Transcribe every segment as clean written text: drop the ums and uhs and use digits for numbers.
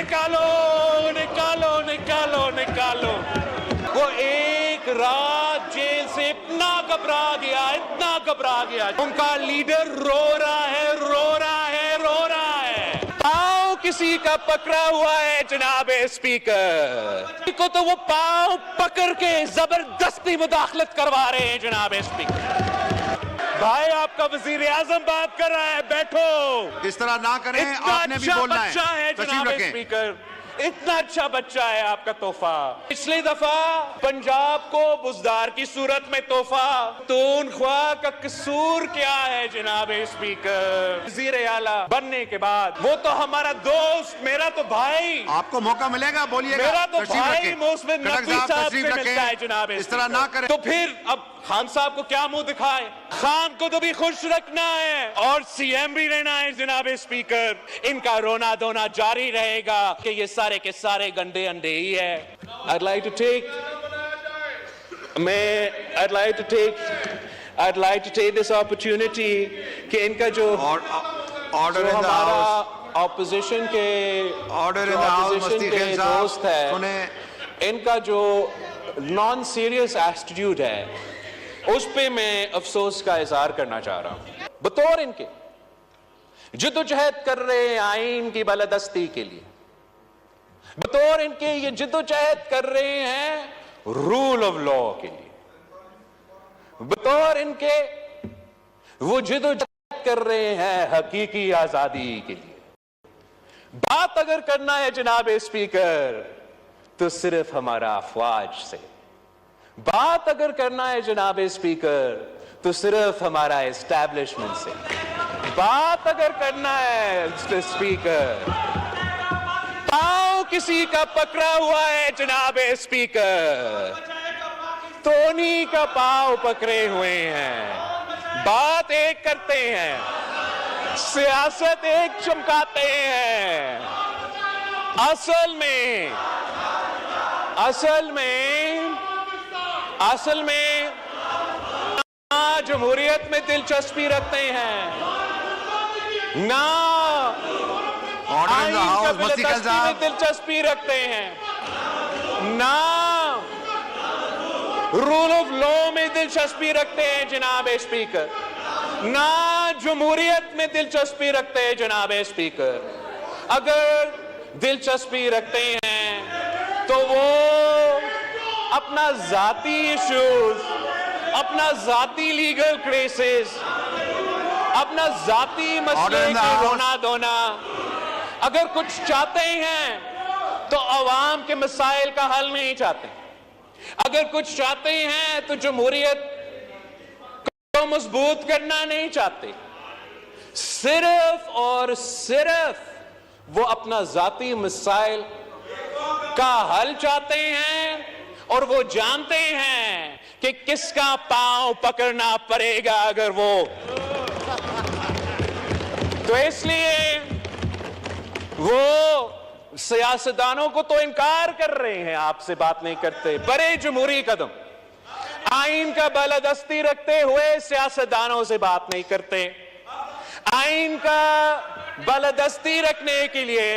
निकालो निकालो निकालो निकालो। वो एक रात जेल से इतना घबरा गया, उनका लीडर रो रहा है, रो रहा है, रो रहा है। पांव किसी का पकड़ा हुआ है जनाबे स्पीकर को, तो वो पांव पकड़ के जबरदस्ती मुदाखलत करवा रहे हैं जनाबे स्पीकर। भाई आपका वजीर आजम बात कर रहा है, बैठो। इस तरह ना करें, आपने भी बोलना है। जनाब स्पीकर, इतना अच्छा बच्चा है आपका तोहफा। पिछली दफा पंजाब को बुजदार की सूरत में तोहफा, तूनख्वाह का कसूर क्या है जनाब स्पीकर? वजीर आला बनने के बाद वो तो हमारा दोस्त, मेरा तो भाई। आपको मौका मिलेगा, बोलिएगा। मेरा तो भाई मोहसिन नकवी साहब से मिलता है जनाब। इस तरह ना करें। तो फिर अब खान साहब को क्या मुंह दिखाए? खान को तो भी खुश रखना है और सीएम भी रहना है जनाब स्पीकर। इनका रोना धोना जारी रहेगा कि ये सारे के सारे गंदे अंडे ही है। I'd like to take this opportunity कि इनका जो हमारा ऑपोजिशन के दोस्त है, इनका जो नॉन सीरियस एटीट्यूड है, उस पे मैं अफसोस का इजहार करना चाह रहा हूं। बतौर इनके जिद्दोजहद कर रहे हैं आईन की बालादस्ती के लिए, बतौर इनके ये जिद्दोजहद कर रहे हैं रूल ऑफ लॉ के लिए, बतौर इनके वो जिद्दोजहद कर रहे हैं हकीकी आजादी के लिए। बात अगर करना है जनाब स्पीकर तो सिर्फ हमारा अफवाज से, बात अगर करना है जनाब स्पीकर तो सिर्फ हमारा एस्टैब्लिशमेंट से, बात अगर करना है स्पीकर, पांव किसी का पकड़ा हुआ है जनाब स्पीकर, तो उन्हीं का पांव पकड़े हुए हैं। बात एक करते हैं, सियासत एक चमकाते हैं। असल में ना जमहूरियत में दिलचस्पी रखते हैं, ना आईन का बालादस्ती में दिलचस्पी रखते हैं, ना रूल ऑफ लॉ में दिलचस्पी रखते हैं जनाब स्पीकर, ना जमहूरियत में दिलचस्पी रखते हैं जनाब स्पीकर। अगर दिलचस्पी रखते हैं तो वो अपना जाती इश्यूज, अपना जाती लीगल केसेस, अपना जाती मसले के रोना धोना, अगर कुछ चाहते हैं तो अवाम के मसाइल का हल नहीं चाहते। अगर कुछ चाहते हैं तो जमहूरियत को मजबूत करना नहीं चाहते। सिर्फ और सिर्फ वो अपना जाती मसाइल का हल चाहते हैं, और वो जानते हैं कि किसका पांव पकड़ना पड़ेगा अगर वो, तो इसलिए वो सियासतदानों को तो इनकार कर रहे हैं, आपसे बात नहीं करते। बड़े जमहूरी कदम, आईन का बालादस्ती रखते हुए सियासतदानों से बात नहीं करते। आईन का बालादस्ती रखने के लिए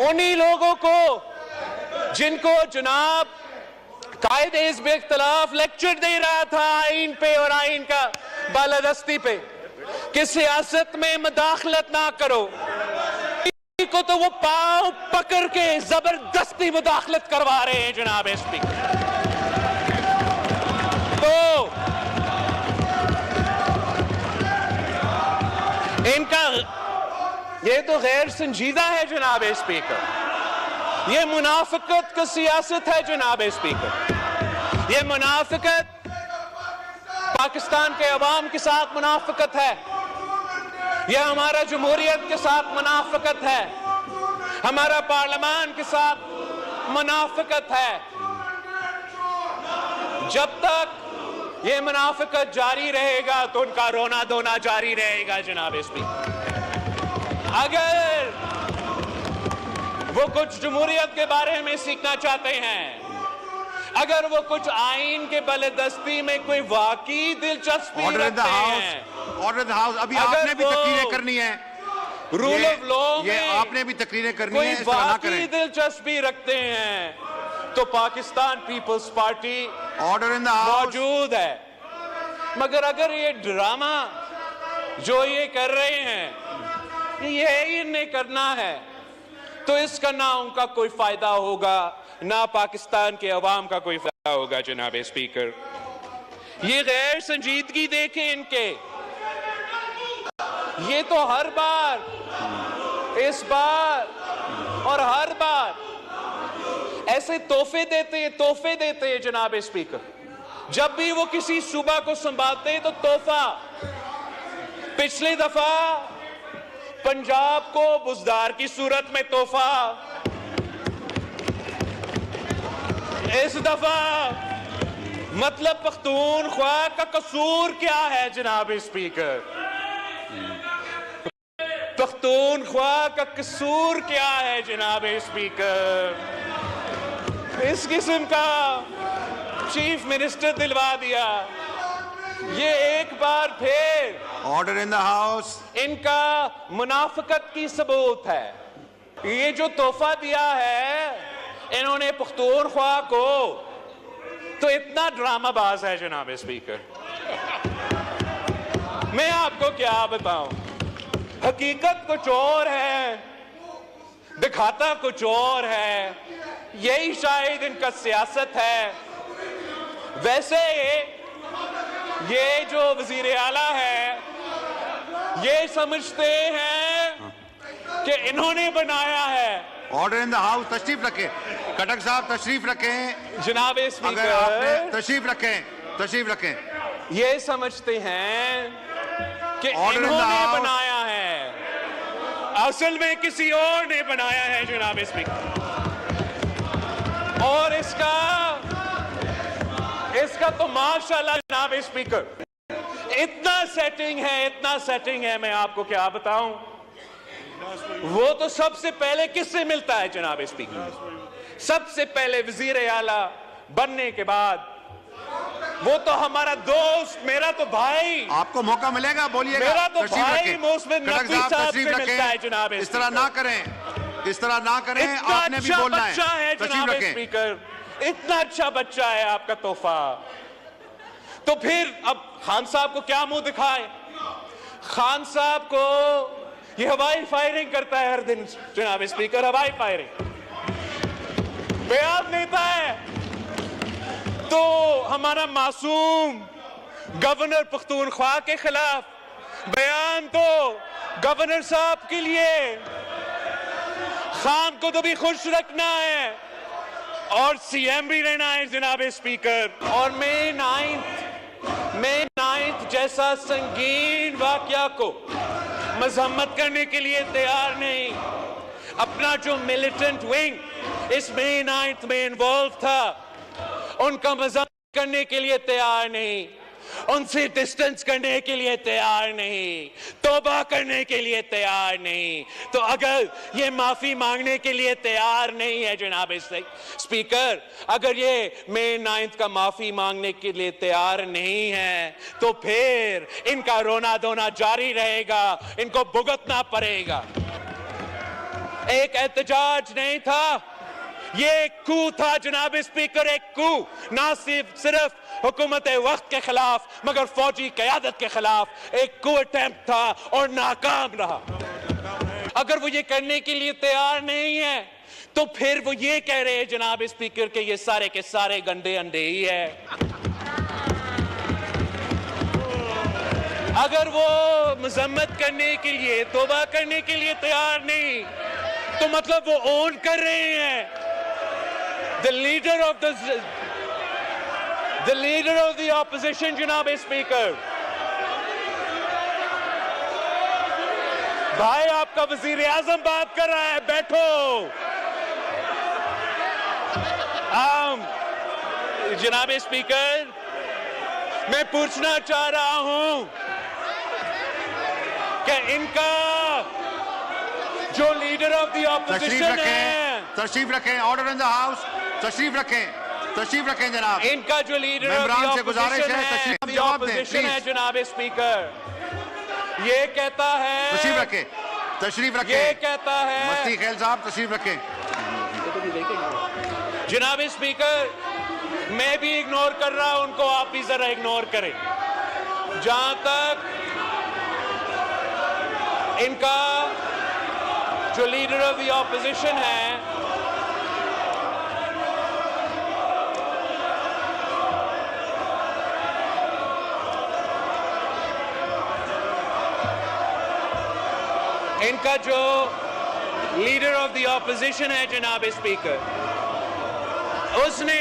उन्हीं लोगों को जिनको जनाब कायदे हिज़्ब इख्तिलाफ लेक्चर दे रहा था आईन पे और आईन का बालादस्ती पे कि सियासत में मुदाखलत ना करो, को तो वो पांव पकड़ के जबरदस्ती मुदाखलत करवा रहे हैं जनाब स्पीकर। तो इनका ये तो गैर संजीदा है जनाब स्पीकर। ये मुनाफिकत का सियासत है जनाब स्पीकर। ये मुनाफिकत पाकिस्तान के अवाम के साथ मुनाफिकत है, यह हमारा जमहूरियत के साथ मुनाफिकत है, हमारा पार्लियामान के साथ मुनाफिकत है। जब तक ये मुनाफिकत जारी रहेगा तो उनका रोना धोना जारी रहेगा जनाब स्पीकर। अगर वो कुछ जमहूरियत के बारे में सीखना चाहते हैं, अगर वो कुछ आईन के बालादस्ती में कोई वाकई दिलचस्पी रखते हैं, ऑर्डर द हाउस, अभी आपने भी तकरीरें करनी है। रूल ऑफ लॉ ये में आपने भी तकरीरें करनी कोई है, इस तरह ना वाकई करें। दिलचस्पी रखते हैं तो Pakistan Peoples Party order in the house. मौजूद है, मगर अगर ये ड्रामा जो ये कर रहे हैं ये इन्हें करना है तो इसका ना उनका कोई फायदा होगा ना पाकिस्तान के अवाम का कोई फायदा होगा। जनाब स्पीकर, ये गैर संजीदगी देखें इनके, ये तो हर बार, इस बार और हर बार ऐसे तोहफे देते हैं जनाब स्पीकर। जब भी वो किसी सूबा को संभालते हैं तो तोहफा। पिछली दफा पंजाब को बुजदार की सूरत में तोहफा, इस दफा मतलब पख्तूनख्वा का कसूर क्या है जनाब स्पीकर? पख्तूनख्वा का कसूर क्या है जनाब स्पीकर? इस किस्म का चीफ मिनिस्टर दिलवा दिया। ये एक बार फिर ऑर्डर इन द हाउस। इनका मुनाफिकत की सबूत है। ये जो तोहफा दिया है इन्होंने पख्तूनख्वा को, तो इतना ड्रामाबाज है जनाब स्पीकर, मैं आपको क्या बताऊं। हकीकत कुछ और है, दिखाता कुछ और है। यही शायद इनका सियासत है। वैसे ये जो वजीर आला है ये समझते हैं कि इन्होंने बनाया है। Order in the house. तशरीफ रखें खटक साहब, तशरीफ रखें जनाब अगर स्पीकर, आपने तशरीफ रखें। ये समझते हैं कि Order in the इन्होंने house. बनाया है, असल में किसी और ने बनाया है जनाब स्पीकर। और इसका तो माशाल्लाह जनाब स्पीकर इतना सेटिंग है, मैं आपको क्या बताऊं। वो तो सबसे पहले किससे मिलता है जनाब स्पीकर? सबसे पहले वजीर आला बनने के बाद वो तो हमारा दोस्त, मेरा तो भाई, आपको मौका मिलेगा, बोलिएगा। मेरा तो तशरीफ भाई रखें। मोहसिन खटक नकवी साहब, साहब तशरीफ से मिलता है रखें। जनाब इस तरह ना करें, इतना आपने भी अच्छा बोलना है। बच्चा है तशरीफ जनाब रखें। स्पीकर, इतना अच्छा बच्चा है आपका तोहफा। तो फिर अब खान साहब को क्या मुंह दिखाए? खान साहब को ये हवाई फायरिंग करता है हर दिन जनाब स्पीकर, हवाई फायरिंग बयान देता है। तो हमारा मासूम गवर्नर पख्तूनख्वा के खिलाफ बयान तो गवर्नर साहब के लिए, खान को तो भी खुश रखना है और सीएम भी रहना है जनाब स्पीकर। और मई 9 जैसा संगीन वाकया को मजम्मत करने के लिए तैयार नहीं। अपना जो मिलिटेंट विंग इस मई 9 में इन्वॉल्व था उनका मजम्मत करने के लिए तैयार नहीं, उनसे डिस्टेंस करने के लिए तैयार नहीं, तौबा करने के लिए तैयार नहीं। तो अगर ये माफी मांगने के लिए तैयार नहीं है जनाब स्पीकर, अगर ये मई 9 का माफी मांगने के लिए तैयार नहीं है तो फिर इनका रोना धोना जारी रहेगा, इनको भुगतना पड़ेगा। एक एहतजाज नहीं था, ये एक कू था जनाब स्पीकर, एक कू। ना सिर्फ हुकूमत वक्त के खिलाफ मगर फौजी क़यादत के खिलाफ एक कू अटेम्प्ट था और नाकाम रहा। अगर वो ये करने के लिए तैयार नहीं है तो फिर वो ये कह रहे हैं जनाब स्पीकर के ये सारे के सारे गंदे अंडे ही है। अगर वो मजम्मत करने के लिए, तौबा करने के लिए तैयार नहीं तो मतलब वो ओन कर रहे हैं the leader of the opposition जनाब स्पीकर। भाई आपका वजीर आजम बात कर रहा है, बैठो। जनाब स्पीकर, मैं पूछना चाह रहा हूं कि इनका जो लीडर ऑफ द ऑपोजिशन है, तशरीफ रखें। Order in the house. तशरीफ रखें जनाब। इनका जो लीडर मेंबरान से गुजारिश है, तशरीफ जवाब दें है प्लीज। जनाब स्पीकर, ये कहता है, तशरीफ रखें। तशरीफ ये रखें। कहता है मस्ती खेल साहब तशरीफ रखें। जनाब स्पीकर, मैं भी इग्नोर कर रहा हूं उनको, आप भी जरा इग्नोर करें। जहां तक इनका जो लीडर ऑफ द ऑपोजिशन है, इनका जो लीडर ऑफ द ऑपोजिशन है जनाब स्पीकर, उसने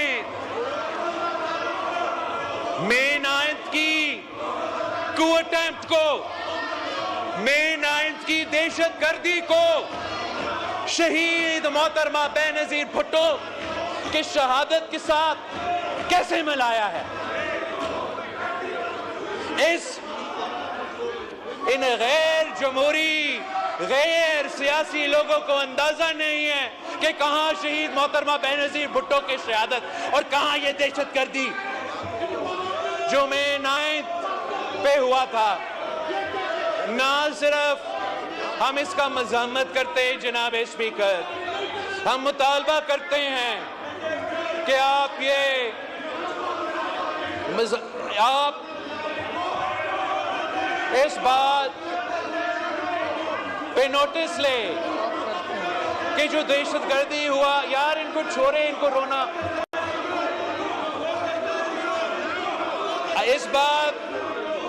मई 9 की कू अटेम्प्ट को, मई 9 की दहशतगर्दी को शहीद मोहतरमा बेनजीर भुट्टो की शहादत के साथ कैसे मिलाया है। इन गैर जमहूरी, गैर सियासी लोगों को अंदाजा नहीं है कि कहां शहीद मोहतरमा बेनजीर भुट्टो की शहादत और कहां यह दहशतगर्दी जो मई 9 पे हुआ था। ना सिर्फ हम इसका मज़म्मत करते हैं जनाब स्पीकर, हम मुतालबा करते हैं कि आप इस बात पे नोटिस ले कि जो दहशतगर्दी हुआ, यार इनको छोड़े, इनको रोना। इस बात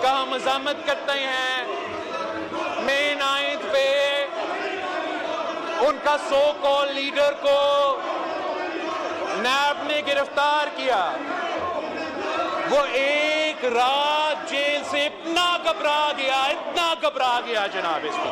का हम मज़म्मत करते हैं मई 9 पे उनका सो कॉल लीडर को नैब ने गिरफ्तार किया। वो एक रात जेल से इतना घबरा गया जनाब इसको।